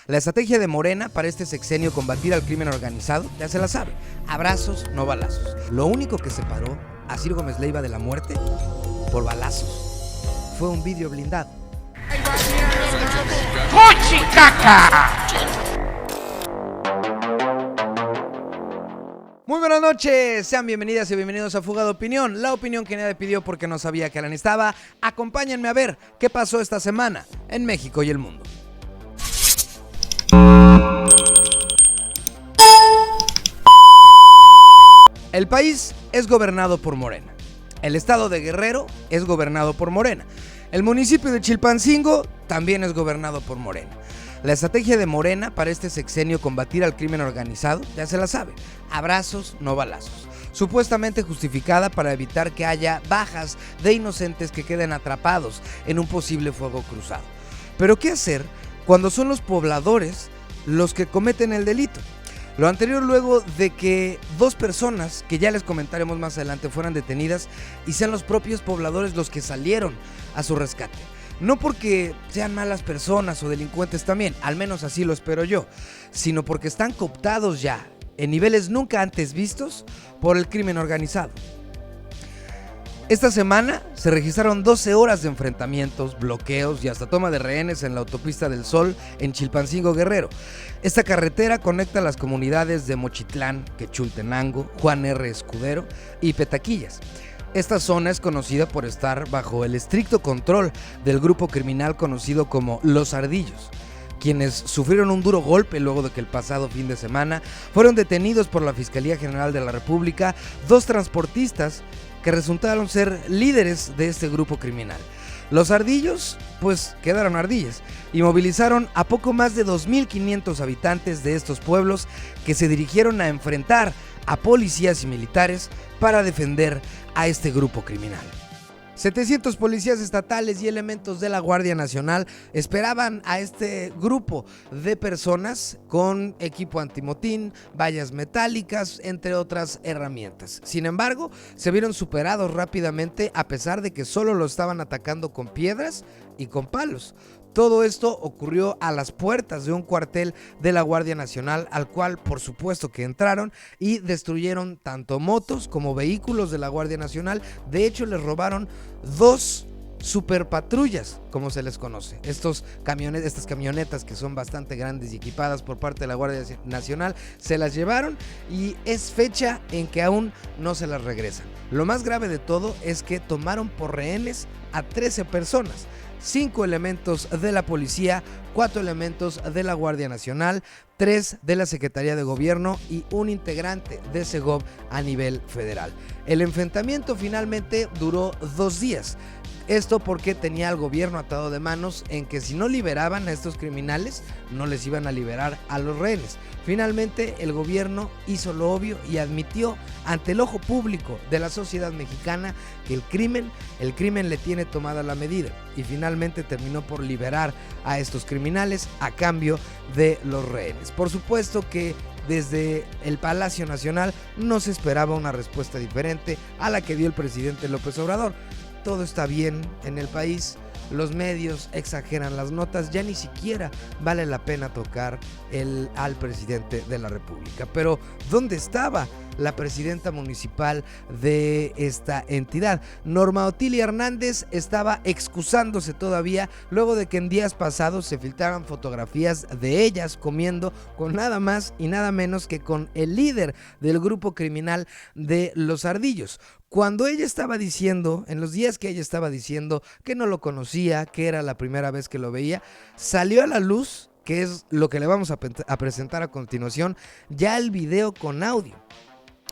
La estrategia de Morena para este sexenio combatir al crimen organizado ya se la sabe. Abrazos, no balazos. Lo único que separó a Ciro Gómez Leiva de la muerte por balazos fue un vidrio blindado. ¡Cochicaca! Muy buenas noches, sean bienvenidas y bienvenidos a Fuga de Opinión, la opinión que nadie pidió porque no sabía que la necesitaba. Acompáñenme a ver qué pasó esta semana en México y el mundo. El país es gobernado por Morena. El estado de Guerrero es gobernado por Morena. El municipio de Chilpancingo también es gobernado por Morena. La estrategia de Morena para este sexenio combatir al crimen organizado ya se la sabe. Abrazos, no balazos. Supuestamente justificada para evitar que haya bajas de inocentes que queden atrapados en un posible fuego cruzado. Pero ¿qué hacer cuando son los pobladores los que cometen el delito? Lo anterior luego de que dos personas, que ya les comentaremos más adelante, fueran detenidas y sean los propios pobladores los que salieron a su rescate. No porque sean malas personas o delincuentes también, al menos así lo espero yo, sino porque están cooptados ya en niveles nunca antes vistos por el crimen organizado. Esta semana se registraron 12 horas de enfrentamientos, bloqueos y hasta toma de rehenes en la autopista del Sol en Chilpancingo, Guerrero. Esta carretera conecta las comunidades de Mochitlán, Quechultenango, Juan R. Escudero y Petaquillas. Esta zona es conocida por estar bajo el estricto control del grupo criminal conocido como Los Ardillos, quienes sufrieron un duro golpe luego de que el pasado fin de semana fueron detenidos por la Fiscalía General de la República dos transportistas que resultaron ser líderes de este grupo criminal. Los ardillos, pues quedaron ardillas y movilizaron a poco más de 2.500 habitantes de estos pueblos que se dirigieron a enfrentar a policías y militares para defender a este grupo criminal. 700 policías estatales y elementos de la Guardia Nacional esperaban a este grupo de personas con equipo antimotín, vallas metálicas, entre otras herramientas. Sin embargo, se vieron superados rápidamente a pesar de que solo lo estaban atacando con piedras y con palos. Todo esto ocurrió a las puertas de un cuartel de la Guardia Nacional, al cual por supuesto que entraron y destruyeron tanto motos como vehículos de la Guardia Nacional. De hecho, les robaron dos superpatrullas, como se les conoce. Estas camionetas que son bastante grandes y equipadas por parte de la Guardia Nacional, se las llevaron y es fecha en que aún no se las regresan. Lo más grave de todo es que tomaron por rehenes a 13 personas. 5 elementos de la policía, 4 elementos de la Guardia Nacional, 3 de la Secretaría de Gobierno y un integrante de Segov a nivel federal. El enfrentamiento finalmente duró 2 días. Esto porque tenía al gobierno atado de manos en que si no liberaban a estos criminales, no les iban a liberar a los rehenes. Finalmente, el gobierno hizo lo obvio y admitió ante el ojo público de la sociedad mexicana que el crimen le tiene tomada la medida y finalmente terminó por liberar a estos criminales a cambio de los rehenes. Por supuesto que desde el Palacio Nacional no se esperaba una respuesta diferente a la que dio el presidente López Obrador. Todo está bien en el país, los medios exageran las notas, ya ni siquiera vale la pena tocar al presidente de la República. Pero ¿dónde estaba la presidenta municipal de esta entidad? Norma Otilia Hernández estaba excusándose todavía luego de que en días pasados se filtraran fotografías de ellas comiendo con nada más y nada menos que con el líder del grupo criminal de Los Ardillos. Cuando ella estaba diciendo, en los días que ella estaba diciendo que no lo conocía, que era la primera vez que lo veía, salió a la luz, que es lo que le vamos a presentar a continuación, ya el video con audio,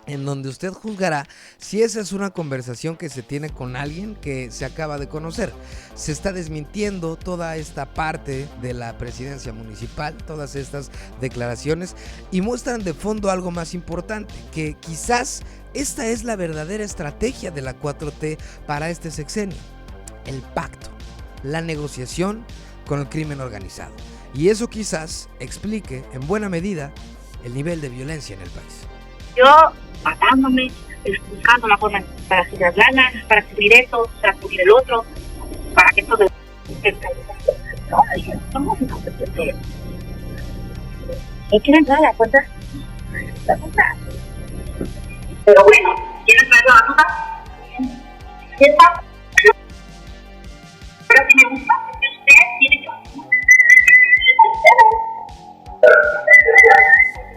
en donde usted juzgará si esa es una conversación que se tiene con alguien que se acaba de conocer. Se está desmintiendo toda esta parte de la presidencia municipal, todas estas declaraciones, y muestran de fondo algo más importante, que quizás esta es la verdadera estrategia de la 4T para este sexenio: el pacto, la negociación con el crimen organizado. Y eso quizás explique en buena medida el nivel de violencia en el país. Yo matándome, buscando la forma para subir las lanas, para cubrir esto, para cubrir el otro, para que todo y quiero entrar a la cuenta. Pero bueno, ¿quieren traer la batuta? ¿Sí está? Pero si me gusta, que usted tiene que...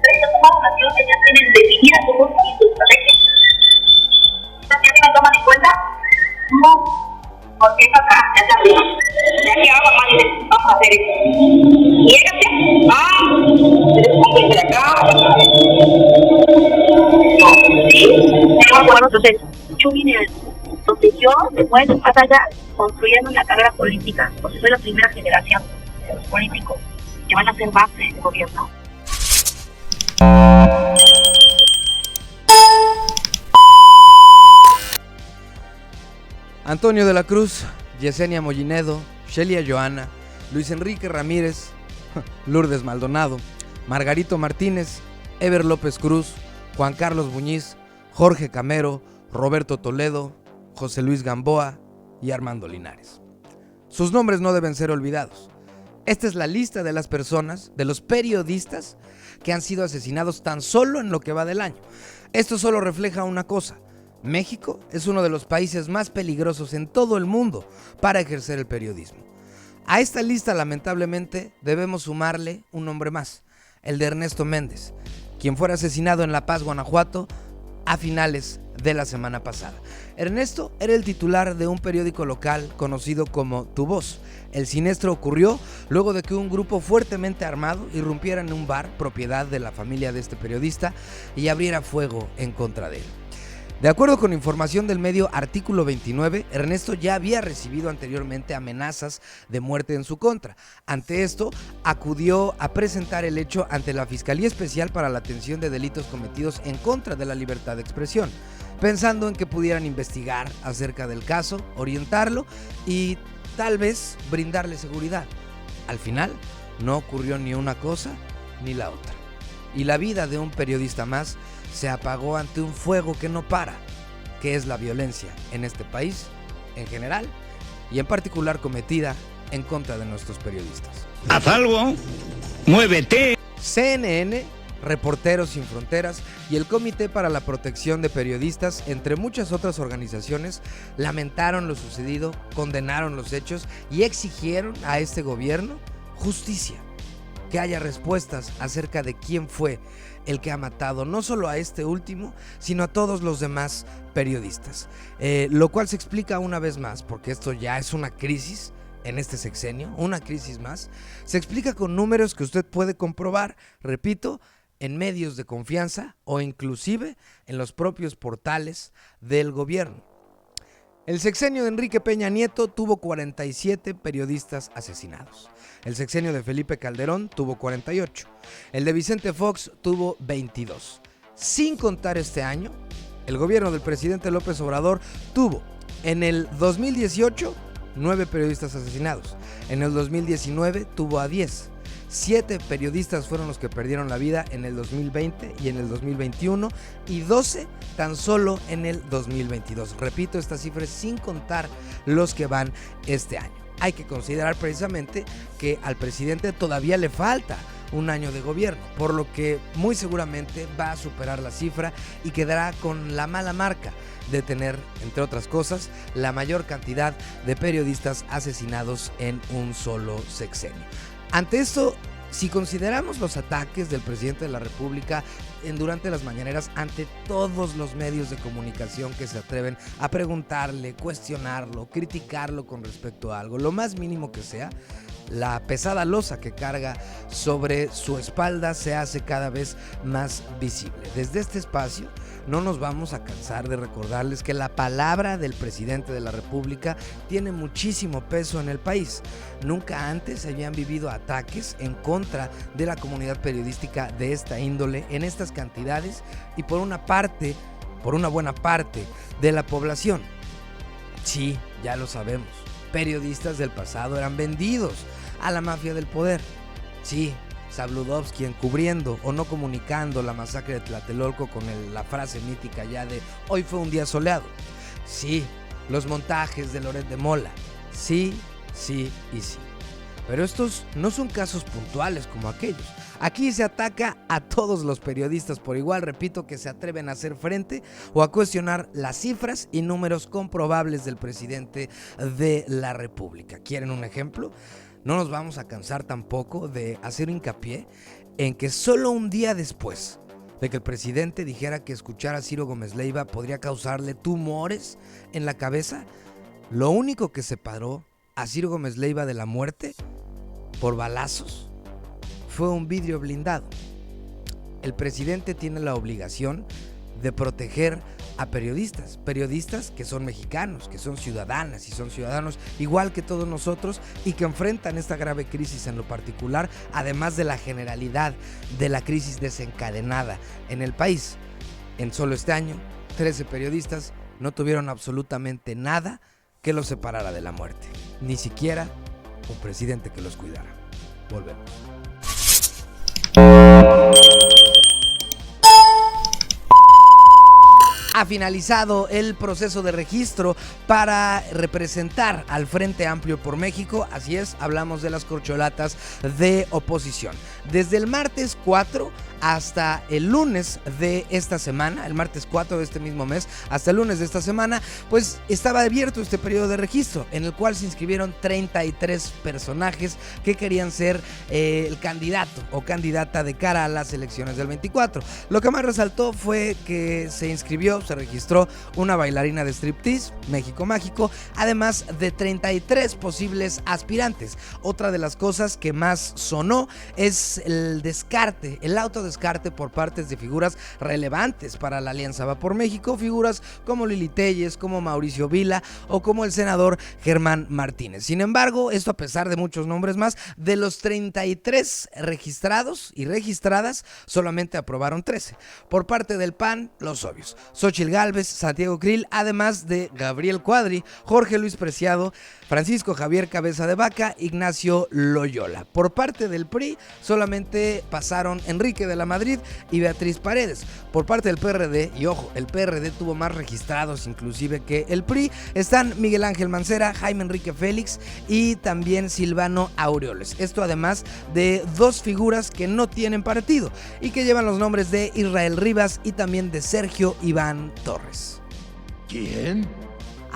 Estas naciones ya tienen definidas sus puntos y sus estrategias. ¿Estas ya me toman en cuenta? No, porque esto acá ya está arriba. Ya que hago más, vamos a hacer esto. Llégate. Desde acá. Sí, bueno, entonces, yo vine donde yo, después de pasar allá, construyendo una carrera política, porque soy la primera generación de los políticos que van a ser base del gobierno. Antonio de la Cruz, Yesenia Mollinedo, Shelia Johanna, Luis Enrique Ramírez, Lourdes Maldonado, Margarito Martínez, Ever López Cruz, Juan Carlos Buñiz, Jorge Camero, Roberto Toledo, José Luis Gamboa y Armando Linares. Sus nombres no deben ser olvidados. Esta es la lista de las personas, de los periodistas que han sido asesinados tan solo en lo que va del año. Esto solo refleja una cosa: México es uno de los países más peligrosos en todo el mundo para ejercer el periodismo. A esta lista, lamentablemente, debemos sumarle un nombre más, el de Ernesto Méndez, quien fuera asesinado en La Paz, Guanajuato, a finales de la semana pasada. Ernesto era el titular de un periódico local conocido como Tu Voz. El siniestro ocurrió luego de que un grupo fuertemente armado irrumpiera en un bar, propiedad de la familia de este periodista, y abriera fuego en contra de él. De acuerdo con información del medio Artículo 29, Ernesto ya había recibido anteriormente amenazas de muerte en su contra. Ante esto, acudió a presentar el hecho ante la Fiscalía Especial para la Atención de Delitos Cometidos en contra de la Libertad de Expresión, pensando en que pudieran investigar acerca del caso, orientarlo y tal vez brindarle seguridad. Al final, no ocurrió ni una cosa ni la otra. Y la vida de un periodista más se apagó ante un fuego que no para, que es la violencia en este país en general y en particular cometida en contra de nuestros periodistas. Haz algo, muévete. CNN, Reporteros Sin Fronteras y el Comité para la Protección de Periodistas, entre muchas otras organizaciones, lamentaron lo sucedido, condenaron los hechos y exigieron a este gobierno justicia, que haya respuestas acerca de quién fue el que ha matado no solo a este último, sino a todos los demás periodistas. Lo cual se explica una vez más, porque esto ya es una crisis en este sexenio, una crisis más, se explica con números que usted puede comprobar, repito, en medios de confianza o inclusive en los propios portales del gobierno. El sexenio de Enrique Peña Nieto tuvo 47 periodistas asesinados. El sexenio de Felipe Calderón tuvo 48. El de Vicente Fox tuvo 22. Sin contar este año, el gobierno del presidente López Obrador tuvo en el 2018 9 periodistas asesinados. En el 2019 tuvo a 10. 7 periodistas fueron los que perdieron la vida en el 2020 y en el 2021 y 12 tan solo en el 2022. Repito, estas cifras sin contar los que van este año. Hay que considerar precisamente que al presidente todavía le falta un año de gobierno, por lo que muy seguramente va a superar la cifra y quedará con la mala marca de tener, entre otras cosas, la mayor cantidad de periodistas asesinados en un solo sexenio. Ante esto, si consideramos los ataques del presidente de la República durante las mañaneras ante todos los medios de comunicación que se atreven a preguntarle, cuestionarlo, criticarlo con respecto a algo, lo más mínimo que sea, la pesada losa que carga sobre su espalda se hace cada vez más visible. Desde este espacio no nos vamos a cansar de recordarles que la palabra del presidente de la República tiene muchísimo peso en el país. Nunca antes se habían vivido ataques en contra de la comunidad periodística de esta índole en estas cantidades y por una buena parte de la población. Sí, ya lo sabemos. Periodistas del pasado eran vendidos a la mafia del poder. Sí, Zabludovsky encubriendo o no comunicando la masacre de Tlatelolco con la frase mítica ya de hoy fue un día soleado. Sí, los montajes de Loret de Mola. Sí, sí y sí. Pero estos no son casos puntuales como aquellos. Aquí se ataca a todos los periodistas por igual, repito, que se atreven a hacer frente o a cuestionar las cifras y números comprobables del presidente de la República. ¿Quieren un ejemplo? No nos vamos a cansar tampoco de hacer hincapié en que solo un día después de que el presidente dijera que escuchar a Ciro Gómez Leiva podría causarle tumores en la cabeza, lo único que separó a Ciro Gómez Leiva de la muerte por balazos fue un vidrio blindado. El presidente tiene la obligación de proteger a periodistas que son mexicanos, que son ciudadanas y son ciudadanos igual que todos nosotros y que enfrentan esta grave crisis en lo particular, además de la generalidad de la crisis desencadenada en el país. En solo este año, 13 periodistas no tuvieron absolutamente nada que los separara de la muerte, ni siquiera un presidente que los cuidara. Volvemos. Ha finalizado el proceso de registro para representar al Frente Amplio por México. Así es, hablamos de las corcholatas de oposición. Desde el martes 4 hasta el lunes de esta semana, el martes 4 de este mismo mes, hasta el lunes de esta semana, pues estaba abierto este periodo de registro, en el cual se inscribieron 33 personajes que querían ser el candidato o candidata de cara a las elecciones del 24. Lo que más resaltó fue que se registró una bailarina de striptease, México Mágico, además de 33 posibles aspirantes. Otra de las cosas que más sonó es el autodescarte por partes de figuras relevantes para la Alianza Va por México, figuras como Lili Téllez, como Mauricio Vila o como el senador Germán Martínez. Sin embargo, esto a pesar de muchos nombres más, de los 33 registrados y registradas, solamente aprobaron 13. Por parte del PAN, los obvios: Xóchitl Gálvez, Santiago Krill, además de Gabriel Cuadri, Jorge Luis Preciado, Francisco Javier Cabeza de Vaca, Ignacio Loyola. Por parte del PRI, solamente pasaron Enrique de la Madrid y Beatriz Paredes. Por parte del PRD, y ojo, el PRD tuvo más registrados inclusive que el PRI, están Miguel Ángel Mancera, Jaime Enrique Félix y también Silvano Aureoles. Esto además de dos figuras que no tienen partido y que llevan los nombres de Israel Rivas y también de Sergio Iván Torres. ¿Quién?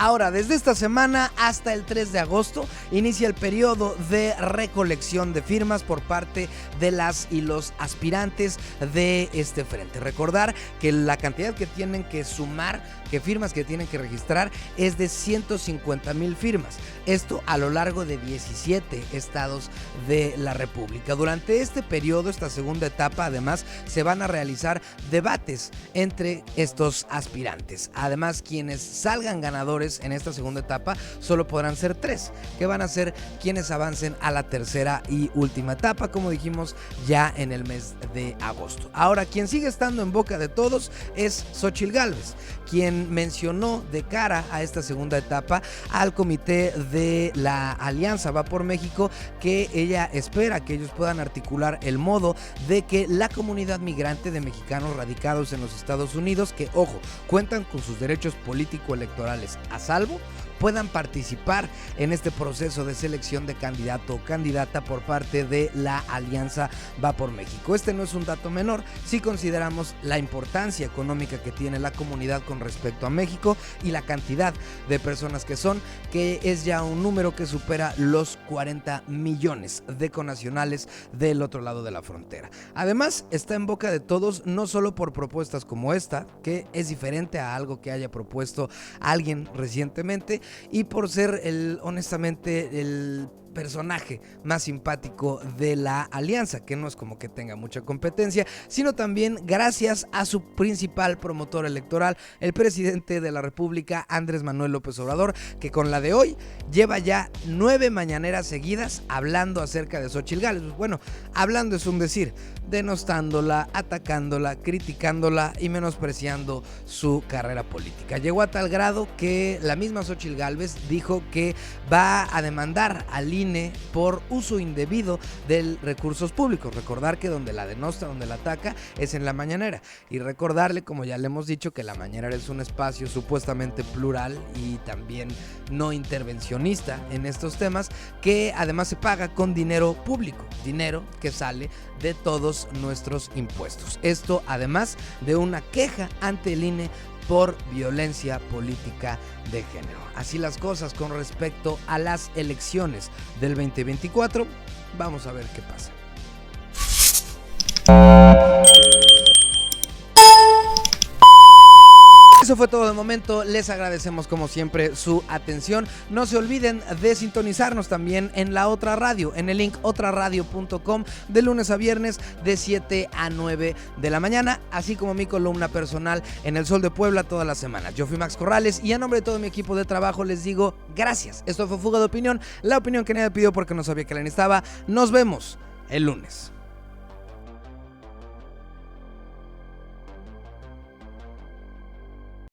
Ahora, desde esta semana hasta el 3 de agosto inicia el periodo de recolección de firmas por parte de las y los aspirantes de este frente. Recordar que la cantidad que tienen que sumar, que firmas que tienen que registrar, es de 150,000 firmas. Esto a lo largo de 17 estados de la República. Durante este periodo, esta segunda etapa, además, se van a realizar debates entre estos aspirantes. Además, quienes salgan ganadores en esta segunda etapa solo podrán ser 3, que van a ser quienes avancen a la tercera y última etapa, como dijimos ya en el mes de agosto. Ahora, quien sigue estando en boca de todos es Xóchitl Gálvez, quien mencionó de cara a esta segunda etapa al comité de la Alianza Va por México que ella espera que ellos puedan articular el modo de que la comunidad migrante de mexicanos radicados en los Estados Unidos, que ojo, cuentan con sus derechos político-electorales a salvo, puedan participar en este proceso de selección de candidato o candidata por parte de la Alianza Va por México. Este no es un dato menor si consideramos la importancia económica que tiene la comunidad con respecto a México y la cantidad de personas que son, que es ya un número que supera los 40 millones de connacionales del otro lado de la frontera. Además, está en boca de todos, no solo por propuestas como esta, que es diferente a algo que haya propuesto alguien recientemente, y por ser honestamente el personaje más simpático de la alianza, que no es como que tenga mucha competencia, sino también gracias a su principal promotor electoral, el presidente de la República, Andrés Manuel López Obrador, que con la de hoy lleva ya 9 mañaneras seguidas hablando acerca de Xóchitl Gálvez. Bueno, hablando es un decir, denostándola, atacándola, criticándola y menospreciando su carrera política. Llegó a tal grado que la misma Xóchitl Gálvez dijo que va a demandar al INE por uso indebido de recursos públicos. Recordar que donde la denosta, donde la ataca, es en la mañanera. Y recordarle, como ya le hemos dicho, que la mañanera es un espacio supuestamente plural y también no intervencionista en estos temas, que además se paga con dinero público, dinero que sale de todos nuestros impuestos. Esto además de una queja ante el INE por violencia política de género. Así las cosas con respecto a las elecciones del 2024. Vamos a ver qué pasa. Eso fue todo de momento, les agradecemos como siempre su atención. No se olviden de sintonizarnos también en la otra radio, en el link otraradio.com, de lunes a viernes de 7 a 9 de la mañana, así como mi columna personal en El Sol de Puebla todas las semanas. Yo fui Max Corrales y a nombre de todo mi equipo de trabajo les digo gracias. Esto fue Fuga de Opinión, la opinión que nadie pidió porque no sabía que la necesitaba. Nos vemos el lunes.